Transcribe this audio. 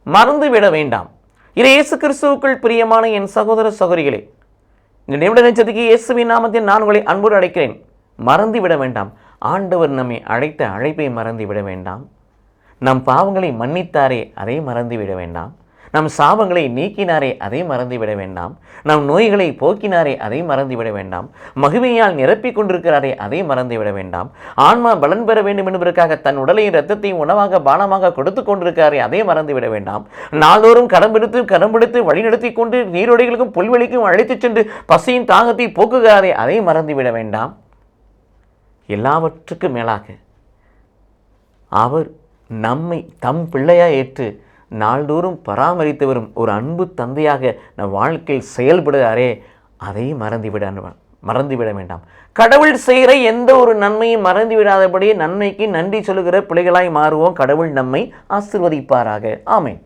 மறந்துவிட வேண்டாம். இது இயேசு கிறிஸ்துவுக்குள் பிரியமான என் சகோதர சகோதரிகளே, இந்த நிமிட நெஞ்சத்துக்கு இயேசுவின் நாமத்தில் நான் உங்களை அன்போடு அழைக்கிறேன். மறந்துவிட வேண்டாம். ஆண்டவர் நம்மை அழைத்த அழைப்பை மறந்துவிட வேண்டாம். நம் பாவங்களை மன்னித்தாரே, அதை மறந்துவிட வேண்டாம். நம் சாபங்களை நீக்கினாரே, அதை மறந்துவிட வேண்டாம். நம் நோய்களை போக்கினாரே, அதை மறந்துவிட வேண்டாம். மகிமையால் நிரப்பிக் கொண்டிருக்கிறாரே, அதை மறந்துவிட வேண்டாம். ஆன்மா பலன் பெற வேண்டும் என்பதற்காக தன் உடலையும் இரத்தத்தையும் உணவாக பானமாக கொடுத்து கொண்டிருக்கிறாரே, அதை மறந்துவிட வேண்டாம். நாள்தோறும் கடம்பிடித்து வழிநடத்தி கொண்டு நீரோடைகளுக்கும் புல்வெளிக்கும் அழைத்துச் சென்று பசியின் தாகத்தை போக்குகிறாரே, அதை மறந்துவிட வேண்டாம். எல்லாவற்றுக்கும் மேலாக அவர் நம்மை தம் பிள்ளையாக ஏற்று நாள்தோறும் பராமரித்து வரும் ஒரு அன்பு தந்தையாக நம் வாழ்க்கையில் செயல்படுகிறாரே, அதை மறந்துவிட வேண்டாம். கடவுள் செய்கிற எந்த ஒரு நன்மையும் மறந்துவிடாதபடி நன்மைக்கு நன்றி சொல்லுகிற பிள்ளைகளாய் மாறுவோம். கடவுள் நம்மை ஆசீர்வதிப்பாராக. ஆமென்.